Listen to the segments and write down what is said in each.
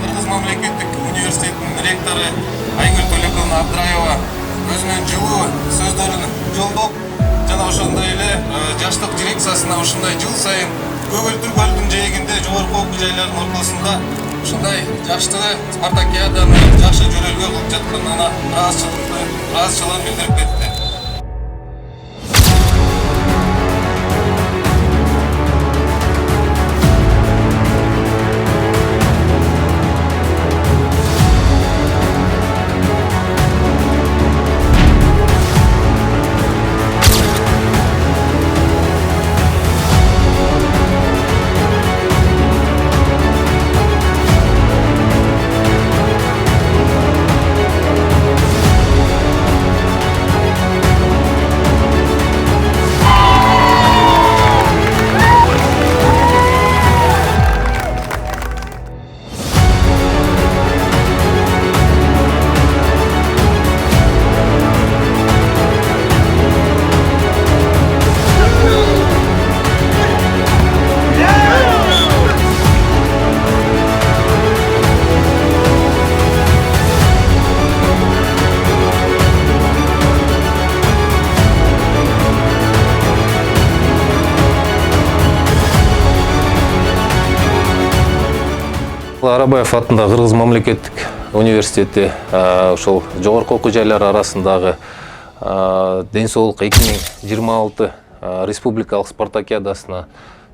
Кыргыз мамлекеттик университетинин ректору Айгүл Төлөкөновна Абдыраева өзүнүн жылуу сөздөрүн жолдоп, жана ошондой эле жаштык дирекциясына ушундай жыл сайын Көгүлтүр көлүнүн жээгинде жогорку окуу жайлардын ортосунда ушундай жаштыгы спартакиаданы жакшы жөрөлгө кылып жатканына ыраазычылыгын билдирип кетти. Арабаев атындагы Кыргыз мамлекеттик университети ошол жогорку окуу жайлар арасындагы ден соолук 2026 республикалык спартакиадасына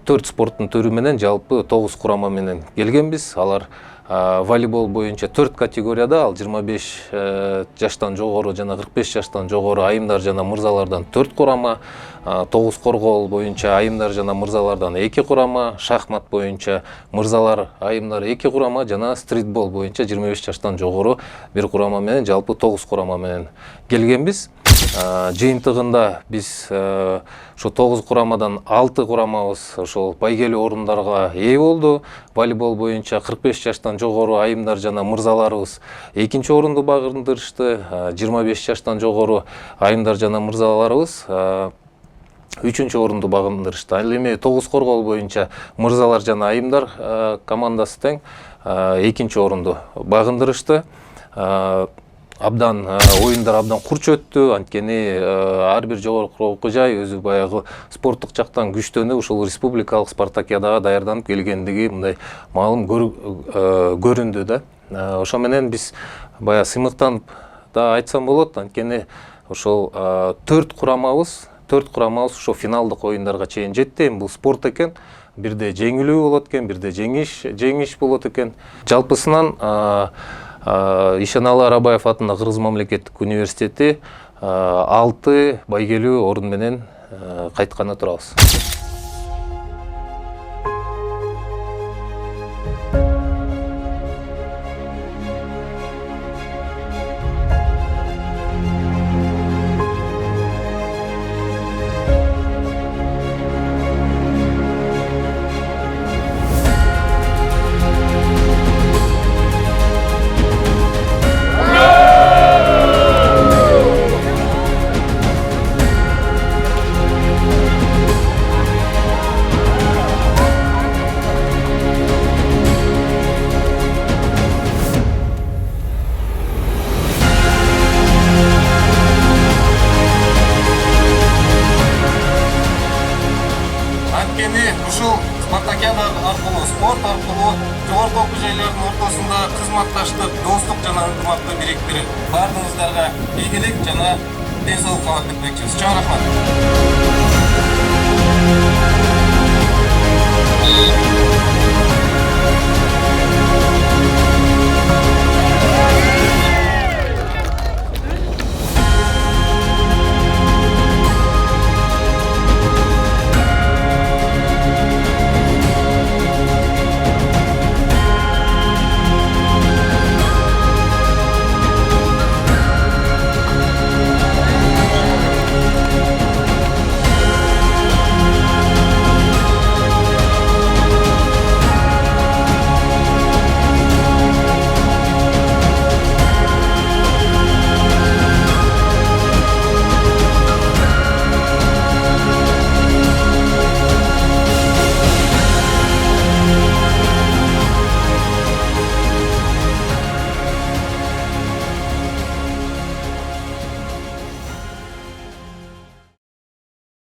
4 спорттун түрү менен жалпы 9 курама менен келгенбиз. Алар волейбол боюнча 4 категорияда, ал 25 жаштан жогору жана 45 жаштан жогору айымдар жана мырзалардан 4 курама, 9 коргоол боюнча айымдар жана мырзалардан 2 курама, шахмат боюнча мырзалар айымдар 2 курама жана стритбол боюнча 25 жаштан жогору 1 курама менен жалпы 9 курама менен келгенбиз. Жыйынтыгында биз ошо 9 курамадан 6 курамабыз ошол байгелүү орундарга ээ болду. Волейбол боюнча 45 жаштан жогору айымдар жана мырзаларыбыз 2-нчи орунду багындырышты. 25 жаштан жогору айымдар жана мырзаларыбыз 3-нчү орунду багындырышты. Ал эми 9 коргоол боюнча мырзалар жана айымдар командасы тең 2-нчи орунду багындырышты. Оюндар абдан курч өттү, анткени ар бир жогорку окуу жай өзү баягы спорттук жактан күчтөнүп ушул республикалык спартакиадага даярданып келгендиги мындай маалым көрүндү да. Ошо менен биз баягы сыймыктанып да айтсам болот, анткени ошол 4 курамабыз ошо финалдык оюндарга чейин жетти. Бул спорт экен. Бирде жеңилүү болот экен, бирде жеңиш болот экен. Жалпысынан Ишеналы Арабаев атындагы Кыргыз мамлекеттик университети 6 байгелүү орун менен кайтканы турабыз. Ушул спартакиада аркылуу, спорт аркылуу жогорку окуу жайлардын ортосунда кызматташтык, достук жана ынтымакты бириктирип, бардыгыңыздарга ийгилик жана ден соолук каалап кетмекчибиз. Чоң рахмат.